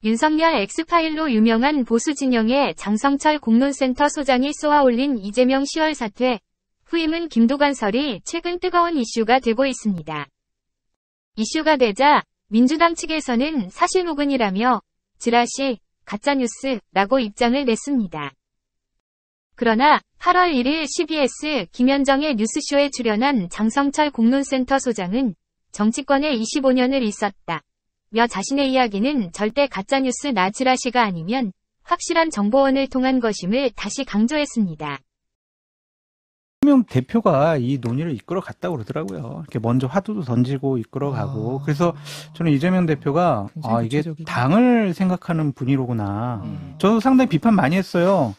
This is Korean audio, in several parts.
윤석열 엑스파일로 유명한 보수 진영의 장성철 공론센터 소장이 쏘아올린 이재명 10월 사퇴, 후임은 김두관설이 최근 뜨거운 이슈가 되고 있습니다. 이슈가 되자 민주당 측에서는 사실무근이라며 지라시, 가짜뉴스라고 입장을 냈습니다. 그러나 8월 1일 CBS 김현정의 뉴스쇼에 출연한 장성철 공론센터 소장은 정치권에 25년을 있었다 며 자신의 이야기는 절대 가짜뉴스나 지라시가 아니면 확실한 정보원을 통한 것임을 다시 강조했습니다. 이재명 대표가 이 논의를 이끌어갔다고 그러더라고요. 이렇게 먼저 화두도 던지고 이끌어가고. 그래서 저는 이재명 대표가 이게 당을 생각하는 분이로구나. 저도 상당히 비판 많이 했어요.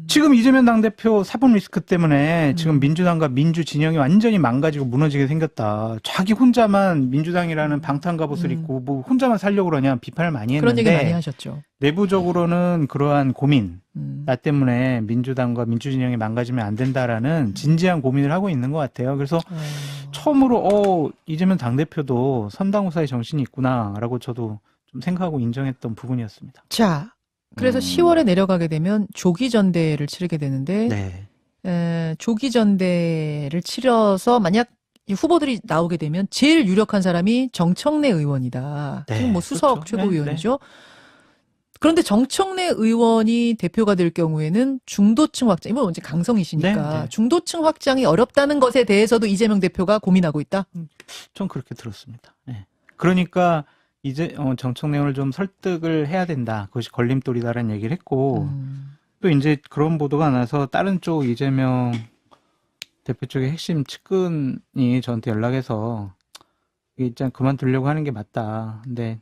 지금 이재명 당대표 사법 리스크 때문에 지금 민주당과 민주 진영이 완전히 망가지고 무너지게 생겼다. 자기 혼자만 민주당이라는 방탄갑옷을 입고 뭐 혼자만 살려고 그러냐 비판을 많이 했는데. 그런 얘기 많이 하셨죠. 내부적으로는 그러한 고민, 나 때문에 민주당과 민주진영이 망가지면 안 된다라는 진지한 고민을 하고 있는 것 같아요. 그래서 처음으로 이재명 당대표도 선당후사의 정신이 있구나라고 저도 좀 생각하고 인정했던 부분이었습니다. 자, 그래서 10월에 내려가게 되면 조기전대를 치르게 되는데 조기전대를 치러서 만약 이 후보들이 나오게 되면 제일 유력한 사람이 정청래 의원이다. 지금 뭐 수석 그렇죠. 최고위원이죠. 그런데 정청래 의원이 대표가 될 경우에는 중도층 확장, 이번 언제 강성이시니까 중도층 확장이 어렵다는 것에 대해서도 이재명 대표가 고민하고 있다? 전 그렇게 들었습니다. 네. 그러니까 이제 정청래 의원을 좀 설득을 해야 된다. 그것이 걸림돌이다라는 얘기를 했고 또 이제 그런 보도가 나서 다른 쪽 이재명 대표 쪽의 핵심 측근이 저한테 연락해서 이게 일단 그만두려고 하는 게 맞다. 근데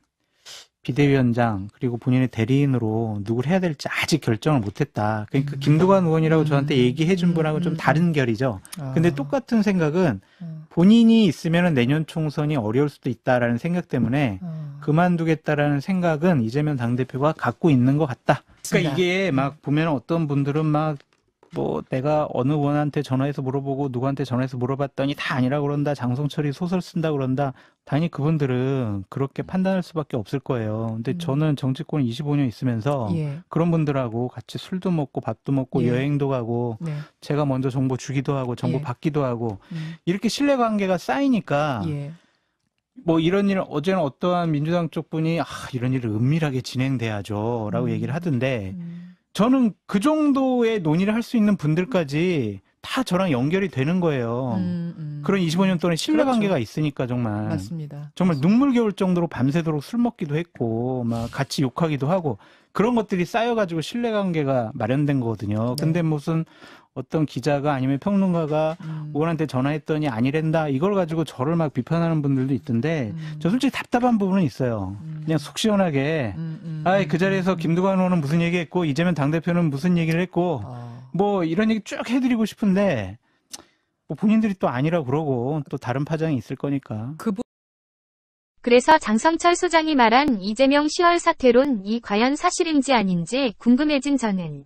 비대위원장 그리고 본인의 대리인으로 누구를 해야 될지 아직 결정을 못했다. 그러니까 김두관 의원이라고 저한테 얘기해 준 분하고 좀 다른 결이죠. 근데 똑같은 생각은 본인이 있으면 내년 총선이 어려울 수도 있다라는 생각 때문에 그만두겠다라는 생각은 이재명 당대표가 갖고 있는 것 같다. 그러니까 이게 막 보면 어떤 분들은 막 뭐 내가 어느 의원한테 전화해서 물어보고 누구한테 전화해서 물어봤더니 다 아니라 그런다. 장성철이 소설 쓴다 그런다. 당연히 그분들은 그렇게 판단할 수밖에 없을 거예요. 근데 저는 정치권 25년 있으면서 그런 분들하고 같이 술도 먹고 밥도 먹고 여행도 가고 제가 먼저 정보 주기도 하고 정보 받기도 하고 이렇게 신뢰관계가 쌓이니까 뭐 이런 일 어제는 어떠한 민주당 쪽 분이 이런 일을 은밀하게 진행돼야죠 라고 얘기를 하던데 저는 그 정도의 논의를 할 수 있는 분들까지 다 저랑 연결이 되는 거예요. 그런 25년 동안 신뢰관계가 있으니까 정말. 맞습니다. 정말 눈물겨울 정도로 밤새도록 술 먹기도 했고 막 같이 욕하기도 하고 그런 것들이 쌓여가지고 신뢰관계가 마련된 거거든요. 근데 무슨 어떤 기자가 아니면 평론가가 의원한테 전화했더니 아니랜다 이걸 가지고 저를 막 비판하는 분들도 있던데 저 솔직히 답답한 부분은 있어요. 그냥 속 시원하게 그 자리에서 김두관 의원은 무슨 얘기했고 이재명 당대표는 무슨 얘기를 했고 뭐 이런 얘기 쭉 해드리고 싶은데 뭐 본인들이 또 아니라고 그러고 또 다른 파장이 있을 거니까. 그래서 장성철 소장이 말한 이재명 10월 사퇴론이 과연 사실인지 아닌지 궁금해진 저는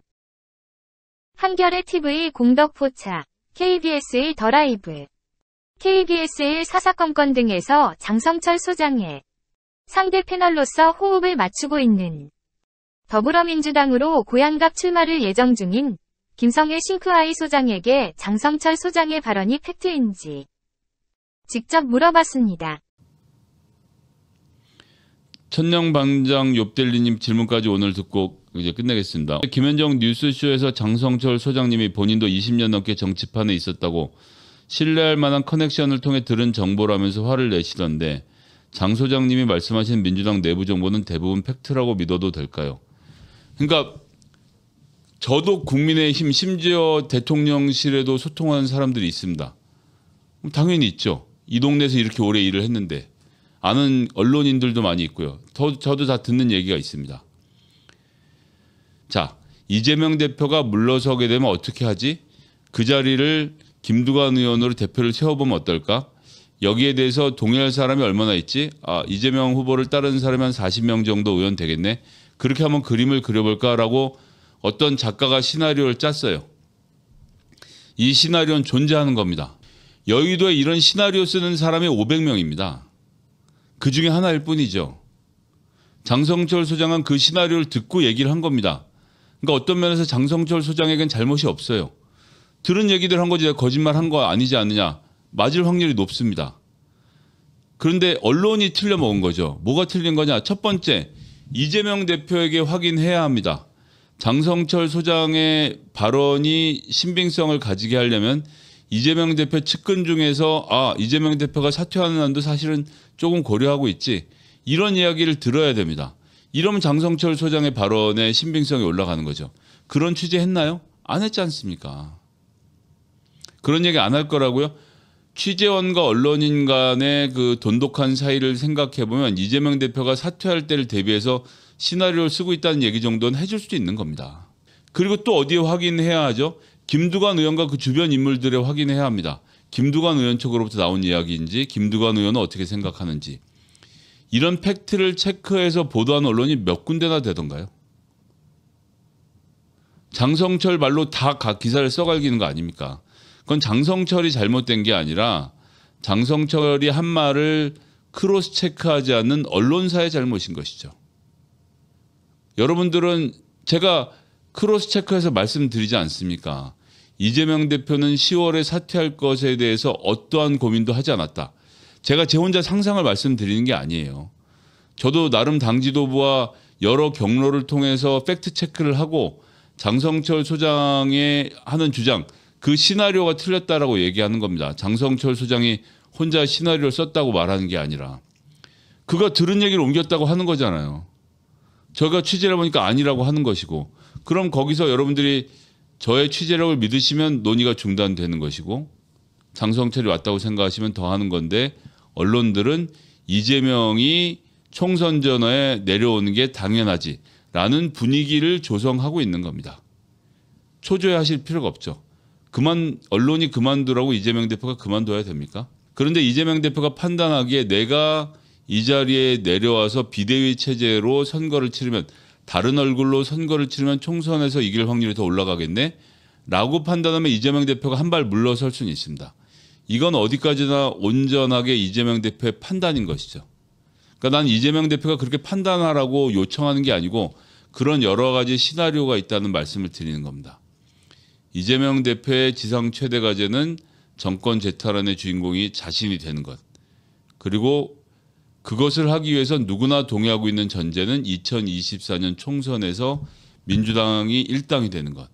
한겨레 TV 공덕 포차, KBS의 더 라이브, KBS의 사사건건 등에서 장성철 소장의 상대 패널로서 호흡을 맞추고 있는 더불어민주당으로 고양갑 출마를 예정 중인 김성애 싱크아이 소장에게 장성철 소장의 발언이 팩트인지 직접 물어봤습니다. 천냥방장 욥델리님 질문까지 오늘 듣고 이제 끝내겠습니다. 김현정 뉴스쇼에서 장성철 소장님이 본인도 20년 넘게 정치판에 있었다고 신뢰할 만한 커넥션을 통해 들은 정보라면서 화를 내시던데 장 소장님이 말씀하신 민주당 내부 정보는 대부분 팩트라고 믿어도 될까요? 그러니까 저도 국민의힘 심지어 대통령실에도 소통하는 사람들이 있습니다. 당연히 있죠. 이 동네에서 이렇게 오래 일을 했는데 아는 언론인들도 많이 있고요. 저도 다 듣는 얘기가 있습니다. 자, 이재명 대표가 물러서게 되면 어떻게 하지? 그 자리를 김두관 의원으로 대표를 세워보면 어떨까? 여기에 대해서 동의할 사람이 얼마나 있지? 이재명 후보를 따르는 사람이 한 40명 정도 의원 되겠네. 그렇게 한번 그림을 그려볼까라고 어떤 작가가 시나리오를 짰어요. 이 시나리오는 존재하는 겁니다. 여의도에 이런 시나리오 쓰는 사람이 500명입니다. 그 중에 하나일 뿐이죠. 장성철 소장은 그 시나리오를 듣고 얘기를 한 겁니다. 그러니까 어떤 면에서 장성철 소장에겐 잘못이 없어요. 들은 얘기들 한 거지 거짓말 한 거 아니지 않느냐. 맞을 확률이 높습니다. 그런데 언론이 틀려먹은 거죠. 뭐가 틀린 거냐. 첫 번째, 이재명 대표에게 확인해야 합니다. 장성철 소장의 발언이 신빙성을 가지게 하려면 이재명 대표 측근 중에서 이재명 대표가 사퇴하는 한도 사실은 조금 고려하고 있지. 이런 이야기를 들어야 됩니다. 이러면 장성철 소장의 발언에 신빙성이 올라가는 거죠. 그런 취재 했나요? 안 했지 않습니까? 그런 얘기 안 할 거라고요? 취재원과 언론인 간의 그 돈독한 사이를 생각해보면 이재명 대표가 사퇴할 때를 대비해서 시나리오를 쓰고 있다는 얘기 정도는 해줄 수 있는 겁니다. 그리고 또 어디에 확인해야 하죠? 김두관 의원과 그 주변 인물들에 확인해야 합니다. 김두관 의원 쪽으로부터 나온 이야기인지 김두관 의원은 어떻게 생각하는지. 이런 팩트를 체크해서 보도한 언론이 몇 군데나 되던가요? 장성철 말로 다 기사를 써갈기는 거 아닙니까? 그건 장성철이 잘못된 게 아니라 장성철이 한 말을 크로스 체크하지 않는 언론사의 잘못인 것이죠. 여러분들은 제가 크로스 체크해서 말씀드리지 않습니까? 이재명 대표는 10월에 사퇴할 것에 대해서 어떠한 고민도 하지 않았다. 제가 제 혼자 상상을 말씀드리는 게 아니에요. 저도 나름 당지도부와 여러 경로를 통해서 팩트 체크를 하고 장성철 소장의 하는 주장, 그 시나리오가 틀렸다라고 얘기하는 겁니다. 장성철 소장이 혼자 시나리오를 썼다고 말하는 게 아니라 그가 들은 얘기를 옮겼다고 하는 거잖아요. 제가 취재를 해보니까 아니라고 하는 것이고, 그럼 거기서 여러분들이 저의 취재력을 믿으시면 논의가 중단되는 것이고 장성철이 왔다고 생각하시면 더 하는 건데, 언론들은 이재명이 총선 전에 내려오는 게 당연하지 라는 분위기를 조성하고 있는 겁니다. 초조해하실 필요가 없죠. 언론이 그만두라고 이재명 대표가 그만둬야 됩니까? 그런데 이재명 대표가 판단하기에 내가 이 자리에 내려와서 비대위 체제로 선거를 치르면, 다른 얼굴로 선거를 치르면 총선에서 이길 확률이 더 올라가겠네? 라고 판단하면 이재명 대표가 한 발 물러설 수는 있습니다. 이건 어디까지나 온전하게 이재명 대표의 판단인 것이죠. 그러니까 난 이재명 대표가 그렇게 판단하라고 요청하는 게 아니고 그런 여러 가지 시나리오가 있다는 말씀을 드리는 겁니다. 이재명 대표의 지상 최대 과제는 정권 재탈환의 주인공이 자신이 되는 것. 그리고 그것을 하기 위해서 누구나 동의하고 있는 전제는 2024년 총선에서 민주당이 일당이 되는 것.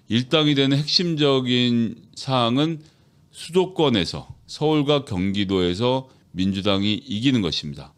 일당이 되는 핵심적인 사항은 수도권에서, 서울과 경기도에서 민주당이 이기는 것입니다.